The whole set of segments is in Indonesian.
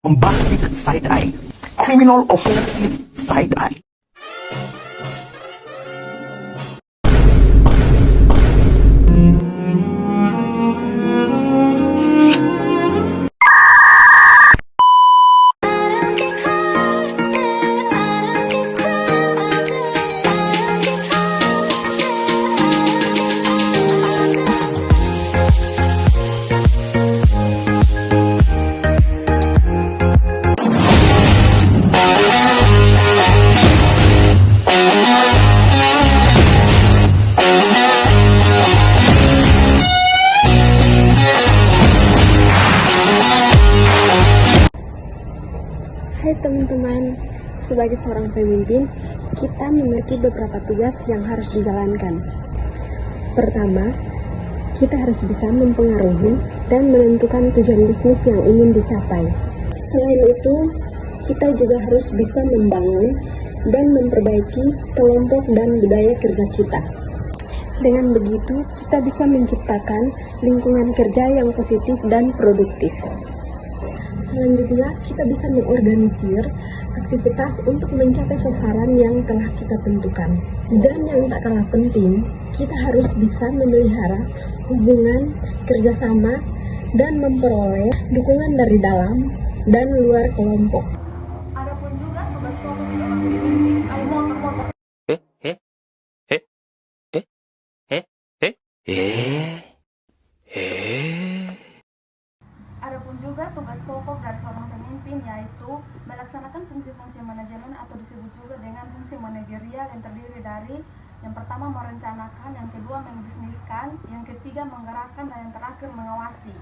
bombastic side-eye, criminal offensive side-eye. Hai teman-teman, sebagai seorang pemimpin, kita memiliki beberapa tugas yang harus dijalankan. Pertama, kita harus bisa mempengaruhi dan menentukan tujuan bisnis yang ingin dicapai. Selain itu, kita juga harus bisa membangun dan memperbaiki kelompok dan budaya kerja kita. Dengan begitu, kita bisa menciptakan lingkungan kerja yang positif dan produktif. Selanjutnya, kita bisa mengorganisir aktivitas untuk mencapai sasaran yang telah kita tentukan. Dan yang tak kalah penting, kita harus bisa memelihara hubungan kerjasama dan memperoleh dukungan dari dalam dan luar kelompok. Adapun juga tugas fokus seorang pemimpin motor-motor. Adapun juga tugas pokok dari seorang pemimpin yaitu melaksanakan fungsi-fungsi manajemen atau disebut juga dengan fungsi manajerial yang terdiri dari yang pertama merencanakan, yang kedua membisniskan, yang ketiga menggerakkan, dan yang terakhir mengawasi.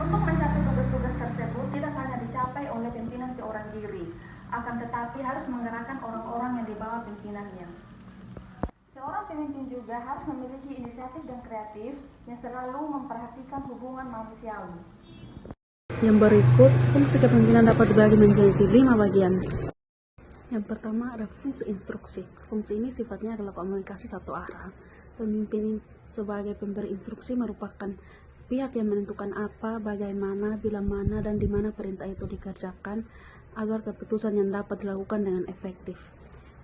Untuk mencapai tugas-tugas tersebut tidak hanya dicapai oleh pimpinan seorang diri, akan tetapi harus menggerakkan orang-orang yang di bawah pimpinannya. Seorang pemimpin juga harus memiliki inisiatif dan kreatif yang selalu memperhatikan hubungan manusiawi. Yang berikut, fungsi kepemimpinan dapat dibagi menjadi 5 bagian. Yang pertama ada fungsi instruksi. Fungsi ini sifatnya adalah komunikasi satu arah. Pemimpin sebagai pemberi instruksi merupakan pihak yang menentukan apa, bagaimana, bila mana, dan di mana perintah itu dikerjakan agar keputusan yang dapat dilakukan dengan efektif.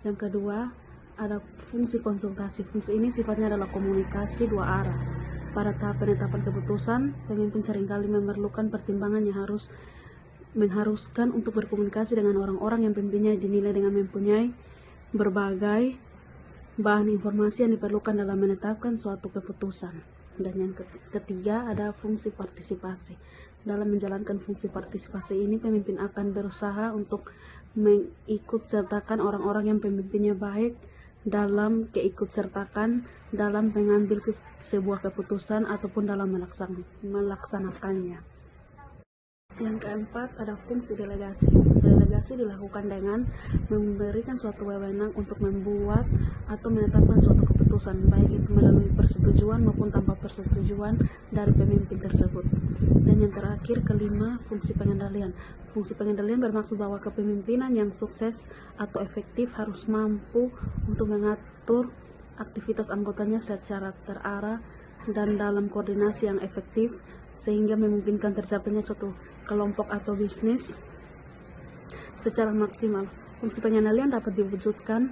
Yang kedua, ada fungsi konsultasi. Fungsi ini sifatnya adalah komunikasi dua arah. Pada tahap penetapan keputusan, pemimpin seringkali memerlukan pertimbangan yang mengharuskan untuk berkomunikasi dengan orang-orang yang pimpinnya dinilai dengan mempunyai berbagai bahan informasi yang diperlukan dalam menetapkan suatu keputusan. Dan yang ketiga ada fungsi partisipasi. Dalam menjalankan fungsi partisipasi ini, pemimpin akan berusaha untuk mengikutsertakan orang-orang yang pemimpinnya baik dalam keikutsertakan dalam mengambil sebuah keputusan ataupun dalam melaksanakannya. Yang keempat ada fungsi delegasi. Fungsi delegasi dilakukan dengan memberikan suatu wewenang untuk membuat atau menetapkan suatu keputusan, baik itu melalui persetujuan maupun tanpa persetujuan dari pemimpin tersebut. Dan yang terakhir kelima, fungsi pengendalian. Fungsi pengendalian bermaksud bahwa kepemimpinan yang sukses atau efektif harus mampu untuk mengatur aktivitas anggotanya secara terarah dan dalam koordinasi yang efektif sehingga memungkinkan tercapainya suatu kelompok atau bisnis secara maksimal. Fungsi pengendalian dapat diwujudkan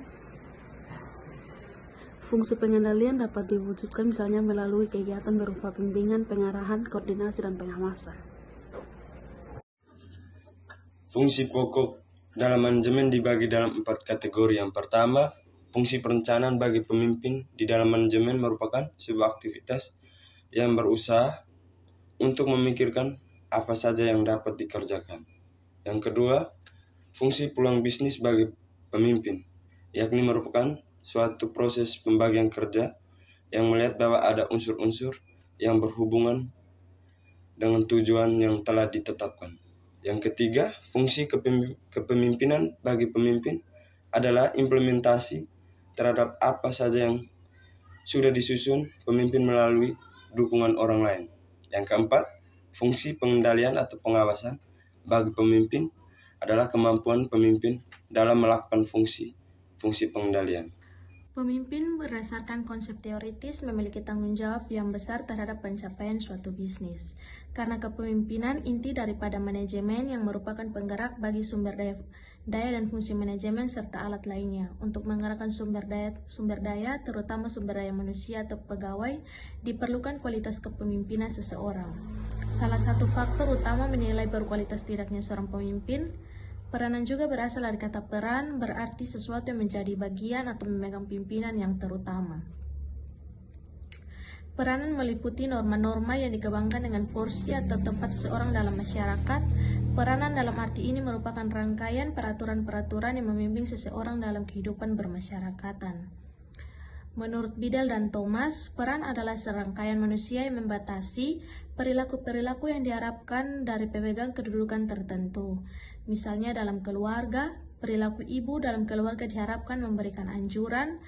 misalnya melalui kegiatan berupa bimbingan, pengarahan, koordinasi, dan pengawasan. Fungsi pokok dalam manajemen dibagi dalam 4 kategori. Yang pertama, fungsi perencanaan bagi pemimpin di dalam manajemen merupakan sebuah aktivitas yang berusaha untuk memikirkan apa saja yang dapat dikerjakan. Yang kedua, fungsi peluang bisnis bagi pemimpin, yakni merupakan suatu proses pembagian kerja yang melihat bahwa ada unsur-unsur yang berhubungan dengan tujuan yang telah ditetapkan. Yang ketiga, fungsi kepemimpinan bagi pemimpin adalah implementasi terhadap apa saja yang sudah disusun pemimpin melalui dukungan orang lain. Yang keempat, fungsi pengendalian atau pengawasan bagi pemimpin adalah kemampuan pemimpin dalam melakukan fungsi pengendalian. Pemimpin berdasarkan konsep teoritis memiliki tanggung jawab yang besar terhadap pencapaian suatu bisnis. Karena kepemimpinan inti daripada manajemen yang merupakan penggerak bagi sumber daya dan fungsi manajemen serta alat lainnya. Untuk menggerakkan sumber daya, terutama sumber daya manusia atau pegawai, diperlukan kualitas kepemimpinan seseorang. Salah satu faktor utama menilai berkualitas tidaknya seorang pemimpin. Peranan juga berasal dari kata peran, berarti sesuatu yang menjadi bagian atau memegang pimpinan yang terutama. Peranan meliputi norma-norma yang dikembangkan dengan porsi atau tempat seseorang dalam masyarakat. Peranan dalam arti ini merupakan rangkaian peraturan-peraturan yang membimbing seseorang dalam kehidupan bermasyarakatan. Menurut Biddle dan Thomas, peran adalah serangkaian manusia yang membatasi perilaku-perilaku yang diharapkan dari pemegang kedudukan tertentu. Misalnya dalam keluarga, perilaku ibu dalam keluarga diharapkan memberikan anjuran